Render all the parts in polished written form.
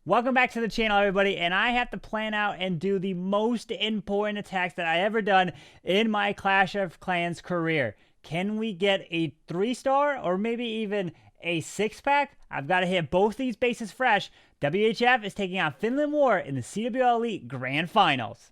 Welcome back to the channel, everybody, and I have to plan out and do the most important attacks that I ever done in my Clash of Clans career. Can we get a 3-star or maybe even a 6-pack? I've got to hit both these bases fresh. WHF is taking on Finland War in the CWL Elite Grand Finals.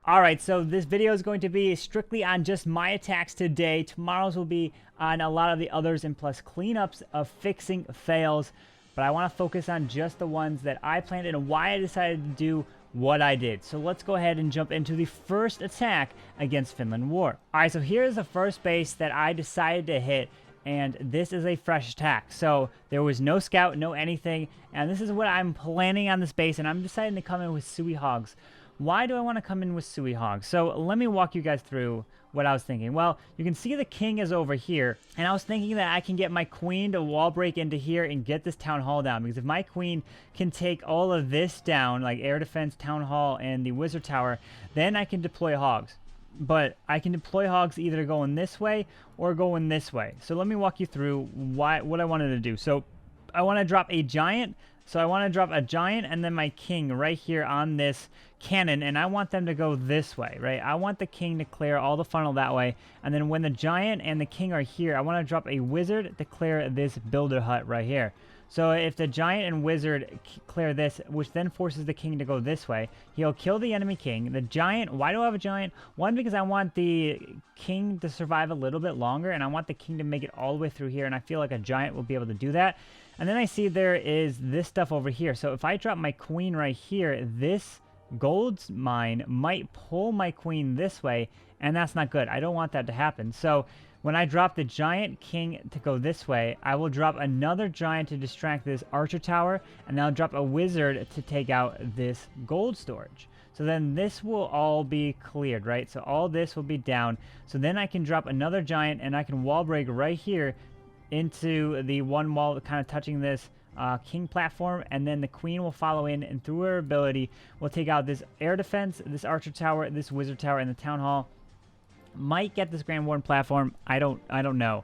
Alright, so this video is going to be strictly on just my attacks today. Tomorrow's will be on a lot of the others and plus cleanups of fixing fails. But I want to focus on just the ones that I planned and why I decided to do what I did. So let's go ahead and jump into the first attack against Finland War. Alright, so here's the first base that I decided to hit. And this is a fresh attack. So there was no scout, no anything. And this is what I'm planning on this base. And I'm deciding to come in with Suey Hogs. Why do I want to come in with Suey Hogs? So let me walk you guys through what I was thinking. Well, you can see the king is over here, and I was thinking that I can get my queen to wall break into here and get this town hall down, because if my queen can take all of this down, like air defense, town hall, and the wizard tower, then I can deploy hogs. But I can deploy hogs either going this way or going this way. So let me walk you through what I wanted to do. So I want to drop a giant. So I want to drop a giant and then my king right here on this cannon, and I want them to go this way, right? I want the king to clear all the funnel that way, and then when the giant and the king are here, I want to drop a wizard to clear this builder hut right here. So if the giant and wizard clear this, which then forces the king to go this way, he'll kill the enemy king. The giant, why do I have a giant? One, because I want the king to survive a little bit longer, and I want the king to make it all the way through here, and I feel like a giant will be able to do that. And then I see there is this stuff over here. So if I drop my queen right here, this gold mine might pull my queen this way, and that's not good. I don't want that to happen. So when I drop the giant king to go this way, I will drop another giant to distract this archer tower, and then I'll drop a wizard to take out this gold storage. So then this will all be cleared, right? So all this will be down. So then I can drop another giant, and I can wall break right here into the one wall, kind of touching this king platform, and then the queen will follow in, and through her ability will take out this air defense, this archer tower, this wizard tower, and the town hall. Might get this Grand Warden platform. I don't know.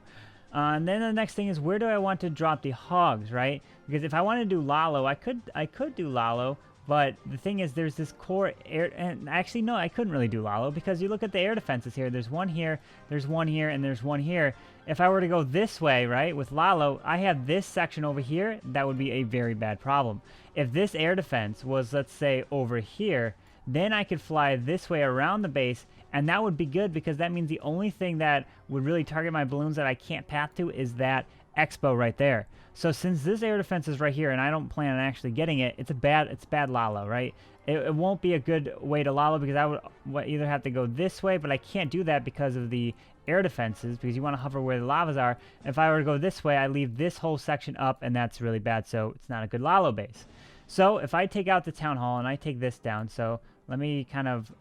And then the next thing is, where do I want to drop the hogs, right? Because if I want to do Lalo, I could do Lalo. But the thing is, there's this core air, and actually, no, I couldn't really do Lalo, because you look at the air defenses here. There's one here, there's one here, and there's one here. If I were to go this way, right, with Lalo, I have this section over here. That would be a very bad problem. If this air defense was, let's say, over here, then I could fly this way around the base, and that would be good, because that means the only thing that would really target my balloons that I can't path to is that expo right there. So since this air defense is right here, and I don't plan on actually getting it, it's bad Lalo, right? It won't be a good way to Lalo, because I would either have to go this way, but I can't do that because of the air defenses, because you want to hover where the lavas are. If I were to go this way, I leave this whole section up, and that's really bad, so it's not a good Lalo base. So if I take out the town hall and I take this down, so let me kind of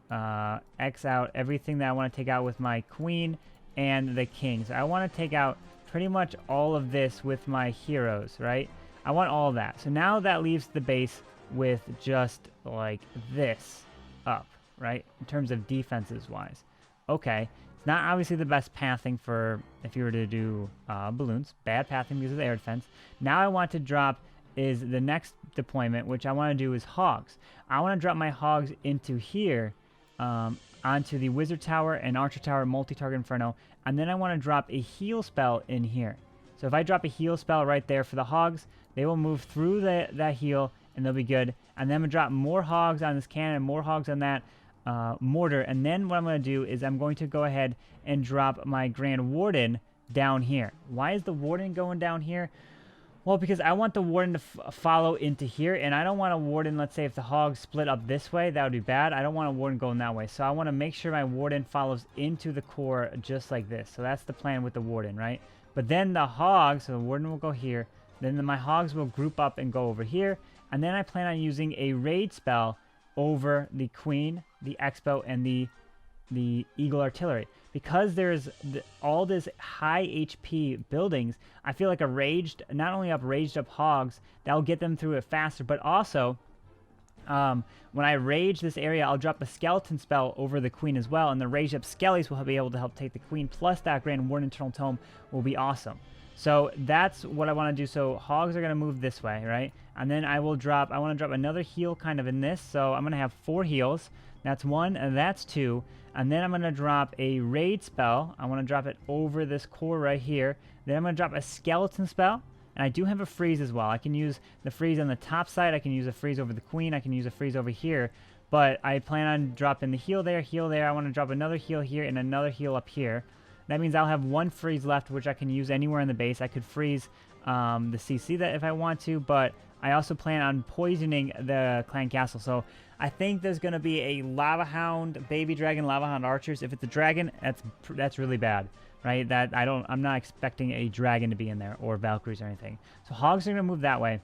X out everything that I want to take out with my queen and the king. So I want to take out pretty much all of this with my heroes, right? I want all of that. So now that leaves the base with just like this up, right? In terms of defenses wise. Okay. It's not obviously the best pathing for if you were to do balloons. Bad pathing because of the air defense. Now I want to drop is the next deployment, which I want to do is hogs. I want to drop my hogs into here, onto the wizard tower and archer tower, multi-target inferno, and then I want to drop a heal spell in here. So if I drop a heal spell right there for the hogs, they will move through that heal, and they'll be good. And then I'm going to drop more hogs on this cannon, more hogs on that mortar, and then what I'm going to do is I'm going to go ahead and drop my Grand Warden down here. Why is the Warden going down here? Well, because I want the Warden to follow into here, and I don't want a Warden, let's say if the hogs split up this way, that would be bad. I don't want a Warden going that way. So I want to make sure my Warden follows into the core just like this. So that's the plan with the Warden, right? But then the hogs, so the Warden will go here, then my hogs will group up and go over here, and then I plan on using a raid spell over the Queen, the Expo, and the Eagle Artillery. Because there's all this high HP buildings, I feel like not only raged up hogs, that'll get them through it faster, but also When I rage this area, I'll drop a skeleton spell over the queen as well, and the raged up skellies will be able to help take the queen, plus that Grand Warden Internal Tome will be awesome. So that's what I want to do. So hogs are going to move this way, right? And then I want to drop another heal kind of in this. So I'm going to have 4 heals. That's 1, and that's 2. And then I'm going to drop a raid spell. I want to drop it over this core right here. Then I'm going to drop a skeleton spell. And I do have a freeze as well. I can use the freeze on the top side. I can use a freeze over the queen. I can use a freeze over here. But I plan on dropping the heal there, heal there. I want to drop another heal here and another heal up here. That means I'll have 1 freeze left, which I can use anywhere in the base. I could freeze the CC that if I want to, but I also plan on poisoning the clan castle. So I think there's going to be a lava hound, baby dragon, lava hound archers. If it's a dragon, that's really bad, right? I'm not expecting a dragon to be in there or Valkyries or anything. So hogs are going to move that way.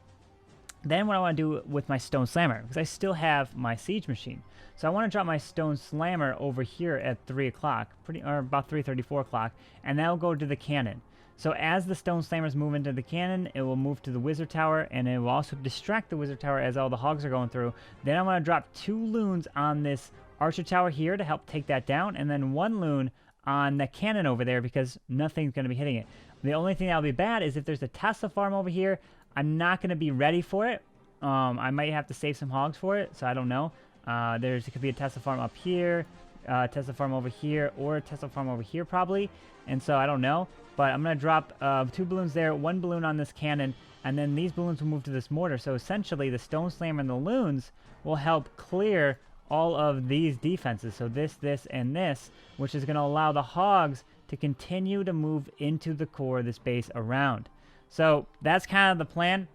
Then what I want to do with my stone slammer, because I still have my siege machine. So I want to drop my stone slammer over here at 3 o'clock, or about 3:30, 4 o'clock, and that'll go to the cannon. So as the stone slammers move into the cannon, it will move to the wizard tower, and it will also distract the wizard tower as all the hogs are going through. Then I'm going to drop 2 loons on this archer tower here to help take that down, and then 1 loon on the cannon over there because nothing's going to be hitting it. The only thing that'll be bad is if there's a Tesla farm over here. I'm not going to be ready for it. I might have to save some hogs for it, so I don't know. There could be a Tesla farm up here, a Tesla farm over here, or a Tesla farm over here probably. And so I don't know. But I'm going to drop 2 balloons there, 1 balloon on this cannon, and then these balloons will move to this mortar. So essentially the stone slammer and the loons will help clear all of these defenses. So this, and this, which is going to allow the hogs to continue to move into the core of this base around. So that's kind of the plan.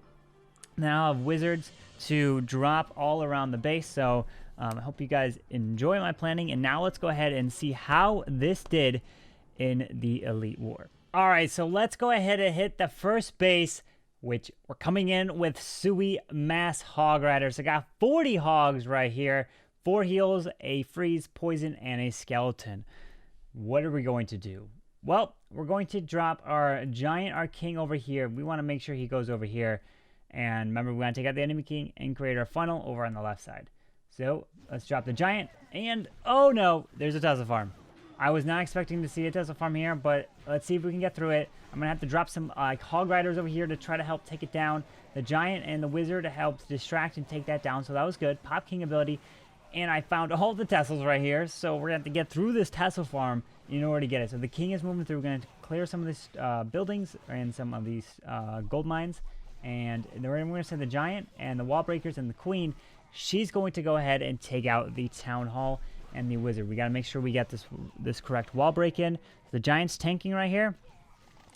Now I have wizards to drop all around the base. So I hope you guys enjoy my planning. And now let's go ahead and see how this did in the Elite War. All right, so let's go ahead and hit the first base, which we're coming in with Sui Mass Hog Riders. I got 40 hogs right here, 4 heals, a freeze, poison, and a skeleton. What are we going to do? Well, we're going to drop our giant, our king over here. We want to make sure he goes over here. And remember, we want to take out the enemy king and create our funnel over on the left side. So let's drop the giant. And, oh no, there's a Tesla farm. I was not expecting to see a Tesla farm here, but let's see if we can get through it. I'm going to have to drop some hog riders over here to try to help take it down. The giant and the wizard to help distract and take that down, so that was good. Pop king ability. And I found all the Teslas right here, so we're going to have to get through this Tesla farm in order to get it. So the king is moving through. We're going to clear some of these buildings and some of these gold mines. And then we're going to send the giant and the wall breakers and the queen. She's going to go ahead and take out the town hall and the wizard. We got to make sure we get this correct wall break in. The giant's tanking right here.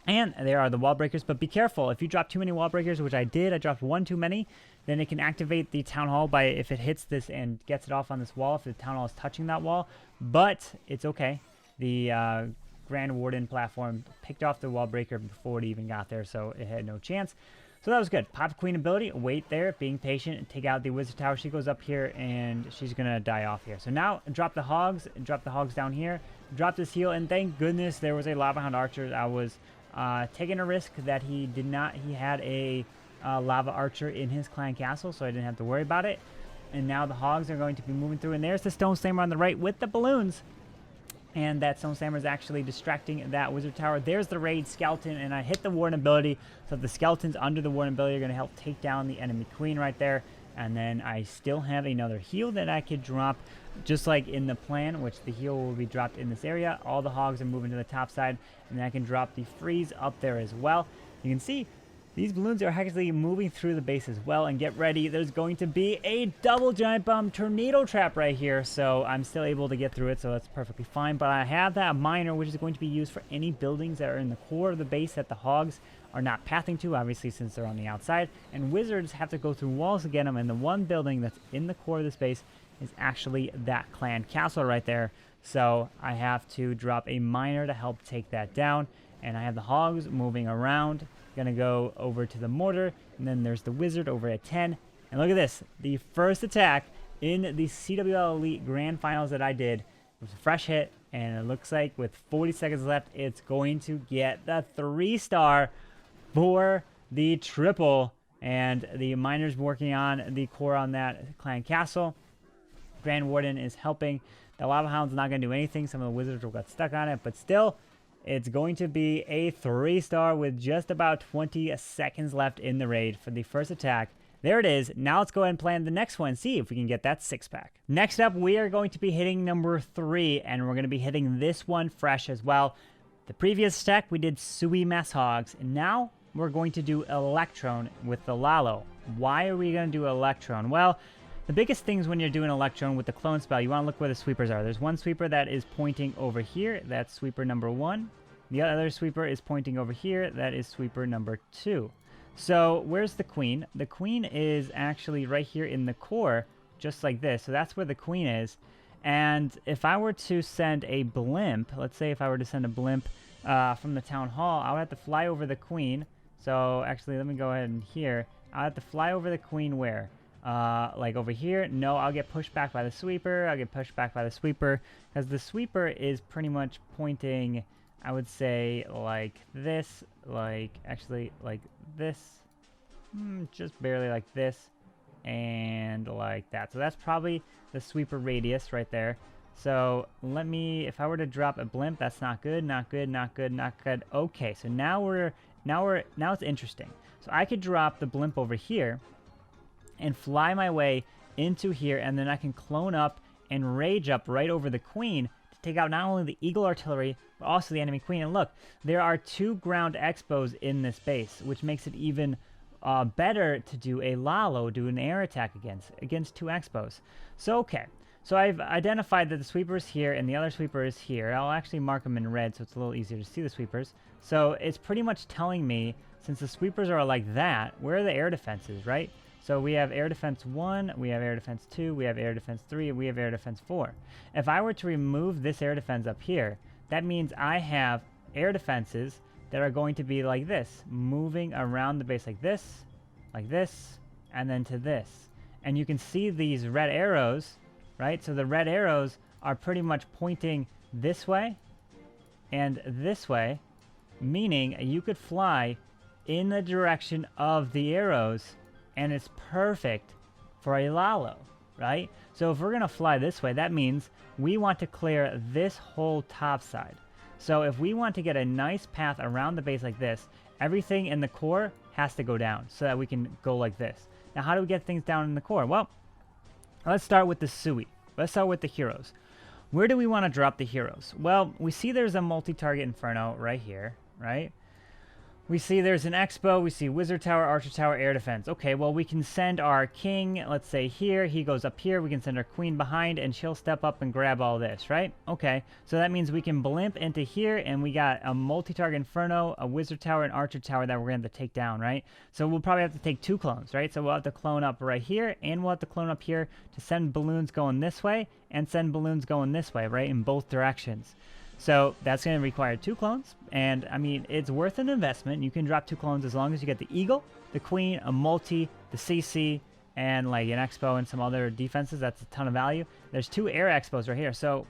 And there are the wall breakers, but be careful. If you drop too many wall breakers, which I did, I dropped 1 too many, then it can activate the town hall by if it hits this and gets it off on this wall, if the town hall is touching that wall. But it's okay. The Grand Warden platform picked off the wall breaker before it even got there, so it had no chance. So that was good. Pop queen ability, wait there, being patient, and take out the wizard tower. She goes up here, and she's going to die off here. So now, drop the hogs down here. Drop this heal, and thank goodness there was a Lava Hound Archer. I was taking a risk that he had a Lava Archer in his clan castle, so I didn't have to worry about it. And now the hogs are going to be moving through, and there's the Stone Slammer on the right with the balloons. And that Stone Slammer is actually distracting that wizard tower. There's the raid skeleton, and I hit the warden ability. So the skeletons under the warden ability are going to help take down the enemy queen right there. And then I still have another heal that I could drop, just like in the plan, which the heal will be dropped in this area. All the hogs are moving to the top side, and then I can drop the freeze up there as well. You can see these balloons are actually moving through the base as well. And get ready, there's going to be a double giant bomb tornado trap right here. So I'm still able to get through it, so that's perfectly fine. But I have that miner, which is going to be used for any buildings that are in the core of the base that the hogs are not pathing to, obviously, since they're on the outside. And wizards have to go through walls to get them. And the one building that's in the core of this base is actually that clan castle right there. So I have to drop a miner to help take that down. And I have the hogs moving around. Gonna go over to the mortar, and then there's the wizard over at 10. And look at this, the first attack in the CWL Elite Grand Finals that I did was a fresh hit, and it looks like with 40 seconds left, it's going to get the 3-star for the triple And the miner's working on the core on that clan castle. Grand Warden is helping. The Lava Hound's not going to do anything. Some of the wizards will get stuck on it, but still, it's going to be a 3-star with just about 20 seconds left in the raid for the first attack. There it is. Now let's go ahead and plan the next one and see if we can get that 6-pack. Next up, we are going to be hitting number 3, and we're going to be hitting this one fresh as well. The previous attack, we did Sui Mass Hogs, and now we're going to do Electron with the Lalo. Why are we going to do Electron? Well, the biggest things when you're doing Electron with the clone spell, you want to look where the sweepers are. There's one sweeper that is pointing over here. That's sweeper number 1. The other sweeper is pointing over here. That is sweeper number 2. So where's the queen? The queen is actually right here in the core, just like this. So that's where the queen is. And if I were to send a blimp, let's say if I were to send a blimp from the town hall, I would have to fly over the queen. So actually, let me go ahead and here. I'll have to fly over the queen where? Like over here? No, I'll get pushed back by the sweeper. I'll get pushed back by the sweeper because the sweeper is pretty much pointing, I would say, like this, like actually like this, just barely like this, and like that. So that's probably the sweeper radius right there. So let me, if I were to drop a blimp, that's not good, not good, not good, not good. Okay, so now it's interesting. So I could drop the blimp over here and fly my way into here, and then I can clone up and rage up right over the queen to take out not only the eagle artillery, but also the enemy queen. And look, there are 2 ground expos in this base, which makes it even better to do a Lalo, do an air attack against 2 expos. So, okay. So I've identified that the sweeper is here and the other sweeper is here. I'll actually mark them in red so it's a little easier to see the sweepers. So it's pretty much telling me, since the sweepers are like that, where are the air defenses, right? So we have air defense 1, we have air defense 2, we have air defense 3, and we have air defense 4. If I were to remove this air defense up here, that means I have air defenses that are going to be like this, moving around the base like this, and then to this. And you can see these red arrows, right? So the red arrows are pretty much pointing this way and this way, meaning you could fly in the direction of the arrows, and it's perfect for a Lalo, right? So if we're going to fly this way, that means we want to clear this whole top side. So if we want to get a nice path around the base like this, everything in the core has to go down so that we can go like this. Now, how do we get things down in the core? Well, let's start with the Sui. Let's start with the heroes. Where do we want to drop the heroes? Well, we see there's a multi-target Inferno right here, right? We see there's an Expo, we see Wizard Tower, Archer Tower, Air Defense. Okay, well, we can send our King, let's say here, he goes up here, we can send our Queen behind, and she'll step up and grab all this, right? Okay, so that means we can blimp into here, and we got a multi-target Inferno, a Wizard Tower, and Archer Tower that we're going to have to take down, right? So we'll probably have to take 2 clones, right? So we'll have to clone up right here, and we'll have to clone up here to send balloons going this way, and send balloons going this way, right? In both directions. So that's going to require 2 clones, and I mean, it's worth an investment. You can drop 2 clones as long as you get the Eagle, the Queen, a multi, the CC, and like an Expo and some other defenses. That's a ton of value. There's 2 air Expos right here, so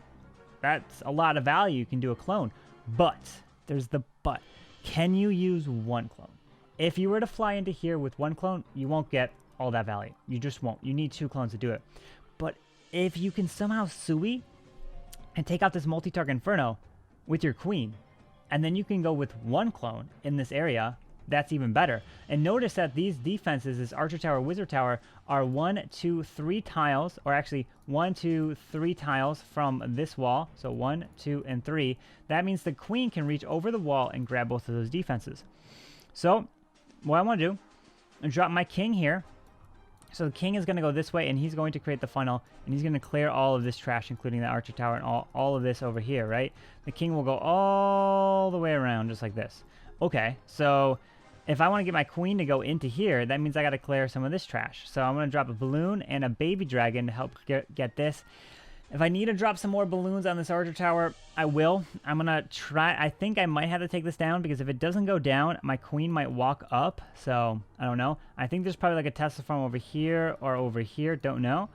that's a lot of value. You can do a clone, but there's the but. Can you use 1 clone? If you were to fly into here with 1 clone, you won't get all that value. You just won't. You need 2 clones to do it. But if you can somehow Sui and take out this multi-target Inferno with your Queen, and then you can go with 1 clone in this area, that's even better. And notice that these defenses, this Archer Tower, Wizard Tower, are 1, 2, 3 tiles, or actually 1, 2, 3 tiles from this wall. So 1, 2, and 3. That means the Queen can reach over the wall and grab both of those defenses. So what I want to do is drop my King here. So the King is going to go this way, and he's going to create the funnel, and he's going to clear all of this trash, including the Archer Tower and all of this over here, right? The King will go all the way around, just like this. Okay, so if I want to get my Queen to go into here, that means I got to clear some of this trash. So I'm going to drop a balloon and a baby dragon to help get this. If I need to drop some more balloons on this Archer Tower, I will. I'm going to try. I think I might have to take this down, because if it doesn't go down, my Queen might walk up. So, I don't know. I think there's probably like a Tesla farm over here or over here. Don't know.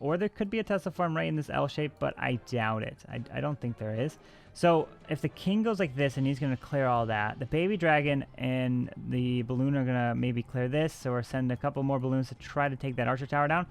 Or there could be a Tesla farm right in this L shape, but I doubt it. I don't think there is. So if the king goes like this and he's going to clear all that, the baby dragon and the balloon are going to maybe clear this or send a couple more balloons to try to take that archer tower down.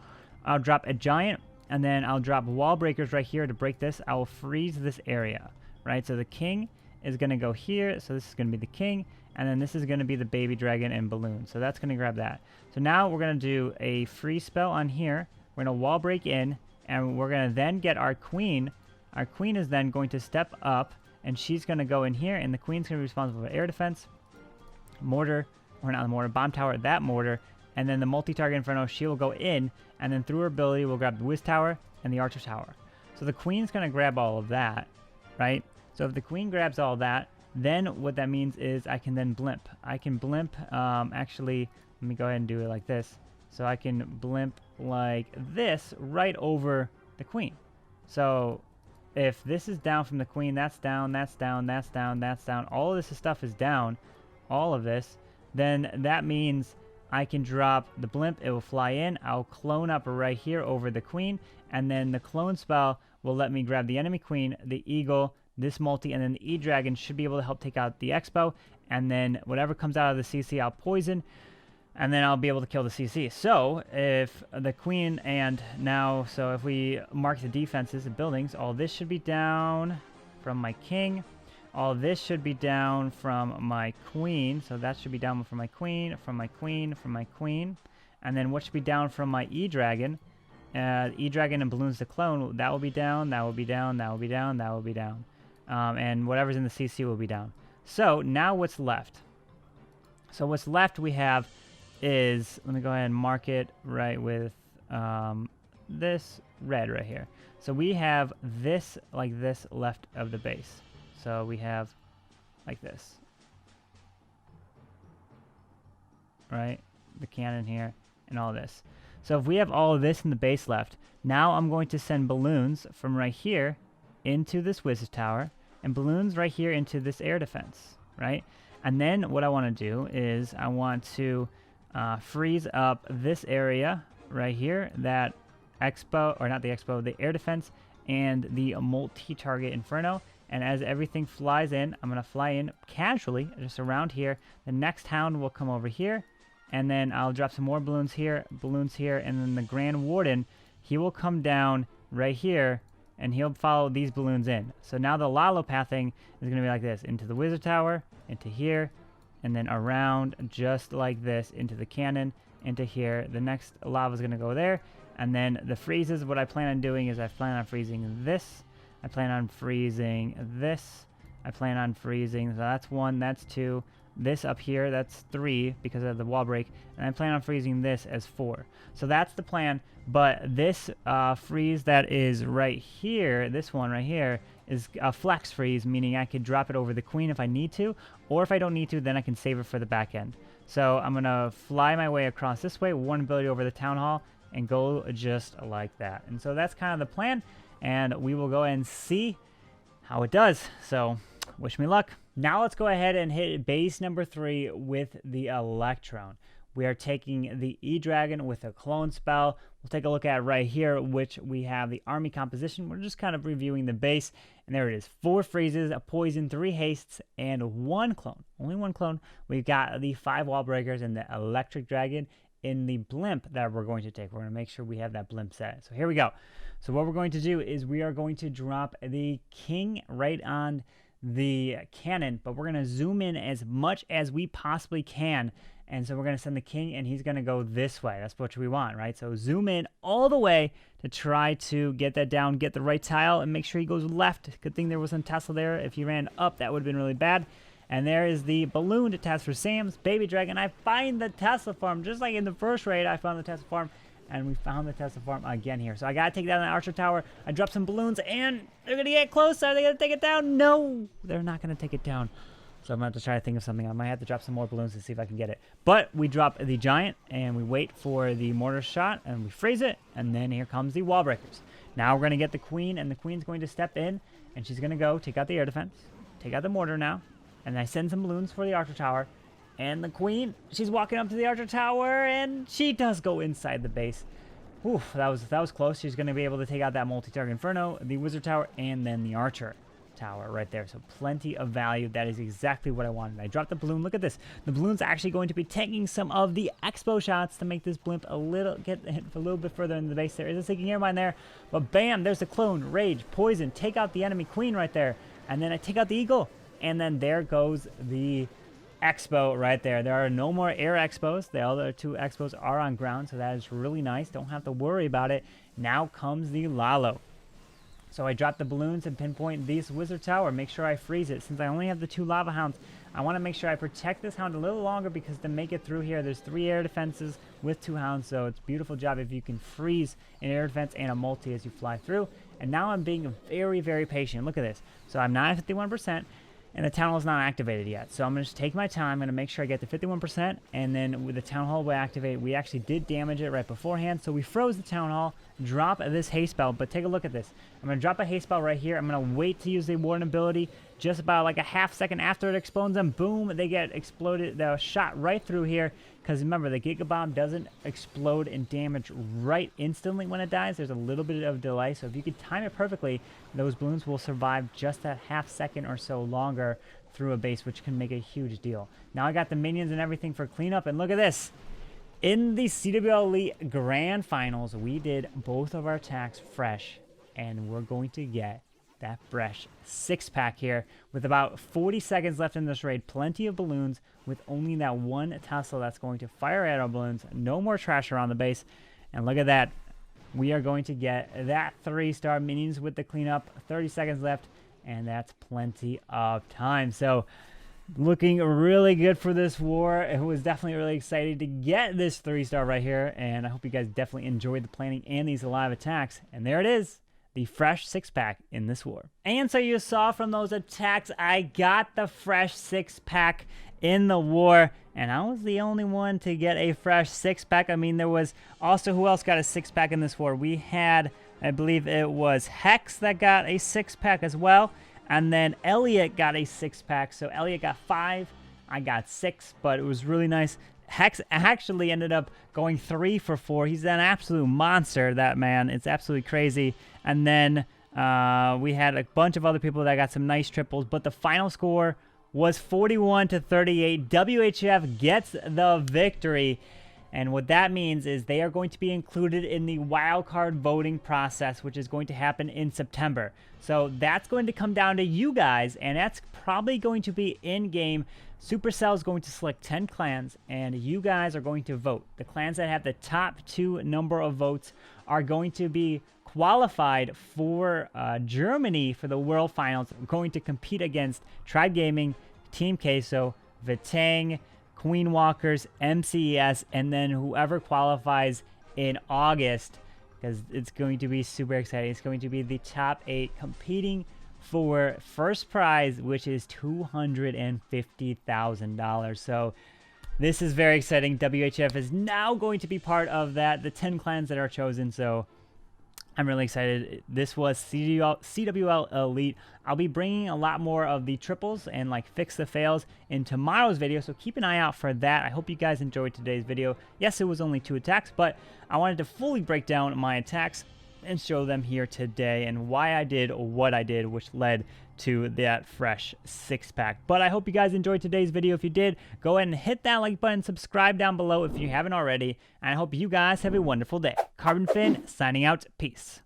I'll drop a giant, and then I'll drop wall breakers right here to break this. I will freeze this area, right? So the king is going to go here. So this is going to be the king, and then this is going to be the baby dragon and balloon. So that's going to grab that. So now we're going to do a freeze spell on here. We're going to wall break in, and we're going to then get our queen. Our queen is then going to step up, and she's going to go in here, and the queen's going to be responsible for air defense, mortar, or not the mortar, bomb tower, that mortar, and then the multi-target inferno, she will go in, and then through her ability, we'll grab the whiz tower and the archer tower. So the queen's going to grab all of that, right? So if the queen grabs all that, then what that means is I can then blimp. I can blimp, actually, let me go ahead and do it like this. So I can blimp like this right over the queen. So if this is down from the queen, that's down, that's down, that's down, that's down, all of this stuff is down, all of this, then that means I can drop the blimp, it will fly in, I'll clone up right here over the queen, and then the clone spell will let me grab the enemy queen, the eagle, this multi, and then the E-Dragon should be able to help take out the Expo, and then whatever comes out of the CC I'll poison, and then I'll be able to kill the CC. So if the queen and now, so if we mark the defenses and buildings, all this should be down from my king. All this should be down from my queen. So that should be down from my queen, from my queen, from my queen. And then what should be down from my E-Dragon? E-Dragon and balloons to clone, that will be down, that will be down, that will be down, that will be down. And whatever's in the CC will be down. So now what's left? So what's left we have is, let me go ahead and mark it right with this red right here. So we have this like this left of the base. So we have like this, right? The cannon here and all this. So if we have all of this in the base left, now I'm going to send balloons from right here into this wizard tower and balloons right here into this air defense, right? And then what I want to do is I want to freeze up this area right here, that expo, or not the expo, the air defense and the multi-target inferno. And as everything flies in, I'm going to fly in casually just around here. The next hound will come over here, and then I'll drop some more balloons here, and then the Grand Warden, he will come down right here, and he'll follow these balloons in. So now the lalopathing is going to be like this, into the wizard tower, into here, and then around just like this into the cannon, into here. The next lava is going to go there, and then the freezes, what I plan on doing is I plan on freezing this, I plan on freezing this, I plan on freezing, so that's 1, that's 2, this up here, that's 3 because of the wall break, and I plan on freezing this as 4. So that's the plan, but this freeze that is right here, this one right here, is a flex freeze, meaning I could drop it over the queen if I need to, or if I don't need to, then I can save it for the back end. So I'm going to fly my way across this way, 1 ability over the town hall, and go just like that. And so that's kind of the plan, and we will go and see how it does. So wish me luck. Now let's go ahead and hit base number 3 with the Electron. We are taking the E-Dragon with a clone spell. We'll take a look at right here, which we have the army composition. We're just kind of reviewing the base, and there it is. 4 freezes, a poison, 3 hastes, and 1 clone. Only 1 clone. We've got the 5 wall breakers and the electric dragon in the blimp that we're going to take. We're going to make sure we have that blimp set. So here we go. So what we're going to do is we are going to drop the king right on the cannon, but we're going to zoom in as much as we possibly can. And so we're going to send the king, and he's going to go this way. That's what we want, right? So zoom in all the way to try to get that down, get the right tile, and make sure he goes left. Good thing there wasn't Tesla there. If he ran up, that would have been really bad. And there is the balloon to test for Sam's baby dragon. I find the Tesla farm, just like in the first raid, I found the Tesla farm. And we found the Tesla farm again here. So I got to take down the archer tower. I dropped some balloons, and they're going to get close. Are they going to take it down? No, they're not going to take it down. So I'm going to have to try to think of something. I might have to drop some more balloons to see if I can get it. But we drop the giant, and we wait for the mortar shot, and we freeze it. And then here comes the wall breakers. Now we're going to get the queen, and the queen's going to step in, and she's going to go take out the air defense, take out the mortar now. And I send some balloons for the archer tower. And the queen, she's walking up to the archer tower, and she does go inside the base. Oof, that was close. She's going to be able to take out that multi-target inferno, the wizard tower, and then the archer. tower right there. So plenty of value. That is exactly what I wanted. I dropped the balloon. Look at this. The balloon's actually going to be taking some of the expo shots to make this blimp get hit a little bit further in the base. There is a sinking air mine there, but bam, there's the clone, rage, poison, take out the enemy queen right there, and then I take out the eagle, and then there goes the expo right there. There are no more air expos. The other two expos are on ground, so that is really nice. Don't have to worry about it. Now comes the Lalo. So I drop the balloons and pinpoint this wizard tower. Make sure I freeze it. Since I only have the 2 lava hounds, I want to make sure I protect this hound a little longer, because to make it through here, there's 3 air defenses with 2 hounds. So it's a beautiful job if you can freeze an air defense and a multi as you fly through. And now I'm being very, very patient. Look at this. So I'm not at 51%. And the town hall is not activated yet. So I'm going to just take my time. I'm going to make sure I get to 51%. And then with the town hall we activate, we actually did damage it right beforehand. So we froze the town hall, drop this haste spell. But take a look at this. I'm going to drop a haste spell right here. I'm going to wait to use the warden ability just about like a half second after it explodes them. Boom, they get exploded. They're shot right through here. Because remember, the Giga Bomb doesn't explode and damage right instantly when it dies. There's a little bit of delay. So if you can time it perfectly, those balloons will survive just that half second or so longer through a base, which can make a huge deal. Now I got the minions and everything for cleanup. And look at this. In the CWL Elite Grand Finals, we did both of our attacks fresh. And we're going to get that fresh 6-pack here with about 40 seconds left in this raid. Plenty of balloons with only that 1 Tesla that's going to fire arrow balloons. No more trash around the base. And look at that. We are going to get that 3-star minions with the cleanup. 30 seconds left, and that's plenty of time. So looking really good for this war. It was definitely really excited to get this 3-star right here. And I hope you guys definitely enjoyed the planning and these live attacks. And there it is. The fresh 6-pack in this war. And so you saw from those attacks, I got the fresh 6-pack in the war, and I was the only one to get a fresh 6-pack. I mean, there was also, who else got a 6-pack in this war? We had, I believe it was Hex that got a 6-pack as well, and then Elliot got a 6-pack. So Elliot got 5, I got 6, but it was really nice. Hex actually ended up going 3 for 4. He's an absolute monster, that man. It's absolutely crazy. And then we had a bunch of other people that got some nice triples, but the final score was 41-38. WHF gets the victory. And what that means is they are going to be included in the wildcard voting process, which is going to happen in September. So that's going to come down to you guys, and that's probably going to be in-game. Supercell is going to select 10 clans, and you guys are going to vote. The clans that have the top 2 number of votes are going to be qualified for Germany for the World Finals. We're going to compete against Tribe Gaming, Team Queso, Vitang, Queen Walkers, MCES, and then whoever qualifies in August, because it's going to be super exciting. It's going to be the top 8 competing for first prize, which is $250,000. So this is very exciting. WHF is now going to be part of that, the 10 clans that are chosen. So I'm really excited. This was CWL Elite. I'll be bringing a lot more of the triples and like fix the fails in tomorrow's video, so keep an eye out for that. I hope you guys enjoyed today's video. Yes, it was only 2 attacks, but I wanted to fully break down my attacks and show them here today and why I did what I did, which led to that fresh 6-pack. But I hope you guys enjoyed today's video. If you did, go ahead and hit that like button, subscribe down below if you haven't already, and I hope you guys have a wonderful day. Carbonfin signing out. Peace.